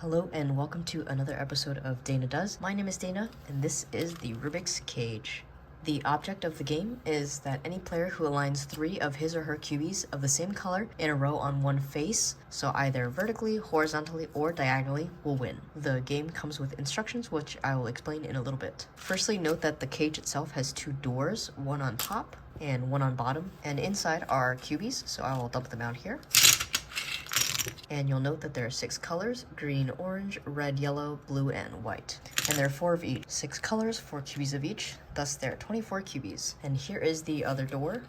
Hello and welcome to another episode of Dana Does. My name is Dana and this is the Rubik's Cage. The object of the game is that any player who aligns 3 of his or her cubies of the same color in a row on one face, so either vertically, horizontally, or diagonally, will win. The game comes with instructions which I will explain in a little bit. Firstly, note that the cage itself has 2 doors, one on top and one on bottom, and inside are cubies, so I will dump them out here. And you'll note that there are 6 colors: green, orange, red, yellow, blue, and white. And there are 4 of each. 6 colors, 4 cubies of each, thus there are 24 cubies. And here is the other door.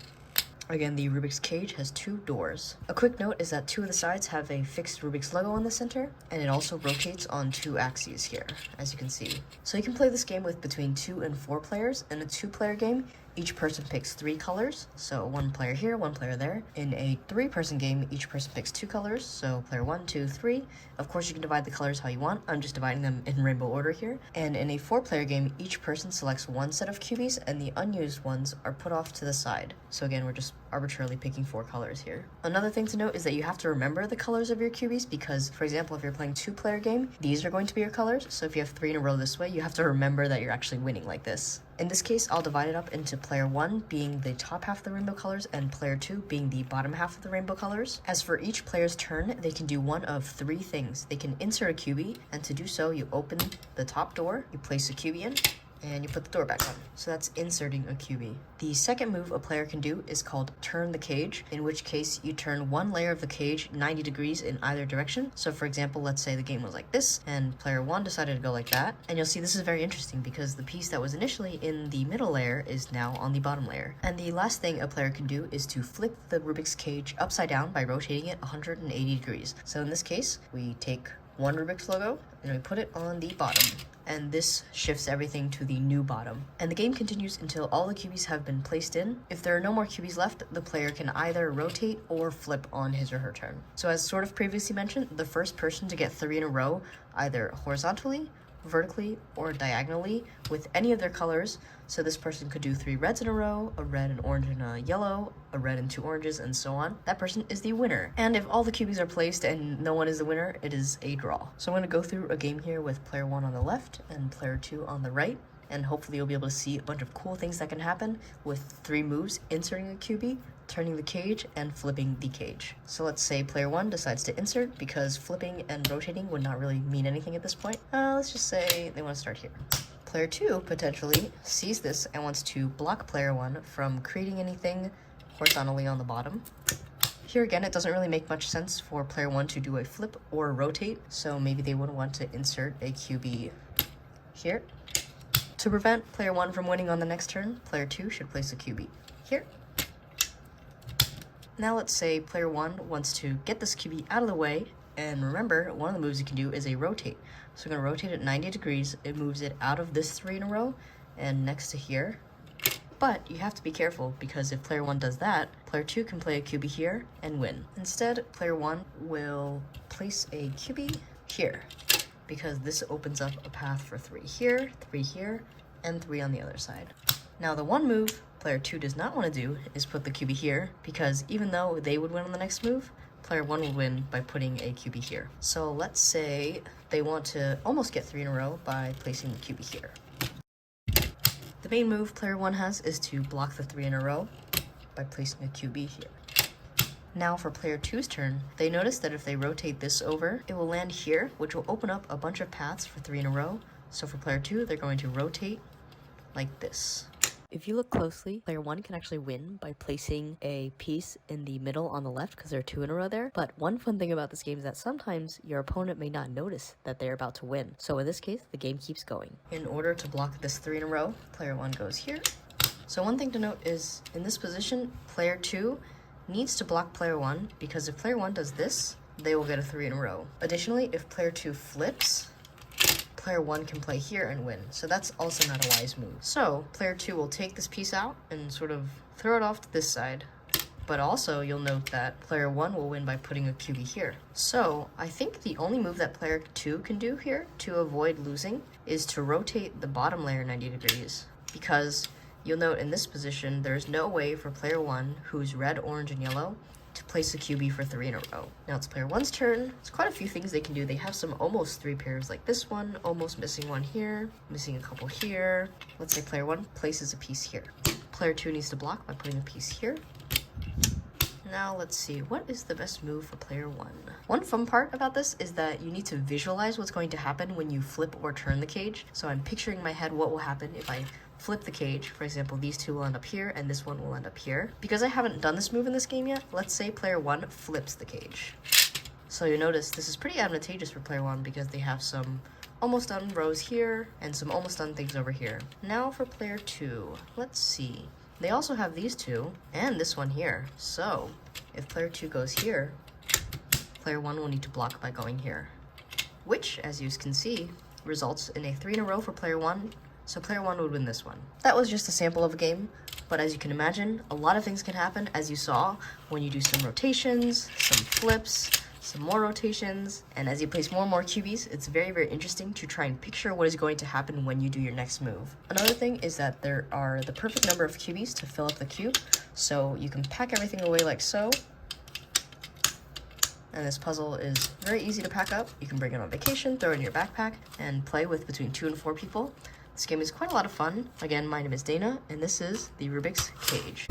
Again, the Rubik's Cage has 2 doors. A quick note is that 2 of the sides have a fixed Rubik's Lego in the center, and it also rotates on 2 axes here, as you can see. So you can play this game with between 2 and 4 players. In a 2-player game, each person picks 3 colors, so 1 player here, 1 player there. In a 3-person game, each person picks 2 colors, so player 1, 2, 3. Of course, you can divide the colors how you want. I'm just dividing them in rainbow order here. And in a 4-player game, each person selects 1 set of cubies, and the unused ones are put off to the side. So again, we're just arbitrarily picking 4 colors here. Another thing to note is that you have to remember the colors of your cubies because, for example, if you're playing 2-player game, these are going to be your colors. So if you have 3 in a row this way, you have to remember that you're actually winning like this. In this case, I'll divide it up into player 1 being the top half of the rainbow colors and player 2 being the bottom half of the rainbow colors. As for each player's turn, they can do one of 3 things. They can insert a cubie, and to do so, you open the top door, you place a cubie in, and you put the door back on. So that's inserting a cubie. The second move a player can do is called turn the cage, in which case you turn one layer of the cage 90 degrees in either direction. So for example, let's say the game was like this, and player 1 decided to go like that. And you'll see this is very interesting because the piece that was initially in the middle layer is now on the bottom layer. And the last thing a player can do is to flip the Rubik's Cage upside down by rotating it 180 degrees. So in this case, we take one Rubik's logo and we put it on the bottom, and this shifts everything to the new bottom. And the game continues until all the cubies have been placed in. If there are no more cubies left, the player can either rotate or flip on his or her turn. So as sort of previously mentioned, the first person to get 3 in a row, either horizontally, vertically, or diagonally with any of their colors. So this person could do 3 reds in a row, a red, an orange, and a yellow, a red and 2 oranges, and so on. That person is the winner. And if all the cubies are placed and no one is the winner, it is a draw. So I'm going to go through a game here with player 1 on the left and player 2 on the right. And hopefully you'll be able to see a bunch of cool things that can happen with 3 moves: inserting a cubie, turning the cage, and flipping the cage. So let's say player 1 decides to insert because flipping and rotating would not really mean anything at this point. Let's just say they want to start here. Player 2 potentially sees this and wants to block player 1 from creating anything horizontally on the bottom. Here again, it doesn't really make much sense for player 1 to do a flip or a rotate, so maybe they would want to insert a cubie here. To prevent player 1 from winning on the next turn, player 2 should place a cubie here. Now let's say player 1 wants to get this cubie out of the way, and remember, one of the moves you can do is a rotate. So we're going to rotate it 90 degrees. It moves it out of this 3 in a row and next to here. But you have to be careful because if player 1 does that, player 2 can play a cubie here and win. Instead, player 1 will place a cubie here because this opens up a path for 3 here, and 3 on the other side. Now the one move player 2 does not want to do is put the cubie here, because even though they would win on the next move, player 1 will win by putting a cubie here. So let's say they want to almost get 3 in a row by placing the cubie here. The main move player 1 has is to block the 3 in a row by placing a cubie here. Now for player 2's turn, they notice that if they rotate this over, it will land here, which will open up a bunch of paths for 3 in a row. So for player 2, they're going to rotate like this. If you look closely, player 1 can actually win by placing a piece in the middle on the left because there are 2 in a row there. But one fun thing about this game is that sometimes your opponent may not notice that they're about to win. So in this case, the game keeps going. In order to block this 3 in a row, player 1 goes here. So one thing to note is in this position, player 2 needs to block player 1 because if player 1 does this, they will get a 3 in a row. Additionally, if player 2 flips, player 1 can play here and win. So that's also not a wise move. So player 2 will take this piece out and sort of throw it off to this side. But also you'll note that player 1 will win by putting a cubie here. So I think the only move that player 2 can do here to avoid losing is to rotate the bottom layer 90 degrees. Because you'll note in this position, there's no way for player 1, who's red, orange, and yellow, to place a QB for 3 in a row. Now it's player 1's turn. There's quite a few things they can do. They have some almost 3 pairs like this one, almost missing one here, missing a couple here. Let's say player 1 places a piece here. Player 2 needs to block by putting a piece here. Now let's see, what is the best move for player 1? One fun part about this is that you need to visualize what's going to happen when you flip or turn the cage. So I'm picturing in my head what will happen if I flip the cage. For example, these two will end up here and this one will end up here. Because I haven't done this move in this game yet, let's say player 1 flips the cage. So you notice this is pretty advantageous for player 1 because they have some almost done rows here and some almost done things over here. Now for player 2, let's see. They also have these two and this one here. So if player 2 goes here, player 1 will need to block by going here, which, as you can see, results in a 3 in a row for player 1. So player 1 would win this one. That was just a sample of a game, but as you can imagine, a lot of things can happen, as you saw, when you do some rotations, some flips, some more rotations, and as you place more and more QBs, it's very, very interesting to try and picture what is going to happen when you do your next move. Another thing is that there are the perfect number of QBs to fill up the cube, so you can pack everything away like so. And this puzzle is very easy to pack up. You can bring it on vacation, throw it in your backpack, and play with between 2 and 4 people. This game is quite a lot of fun. Again, my name is Dana, and this is the Rubik's Cage.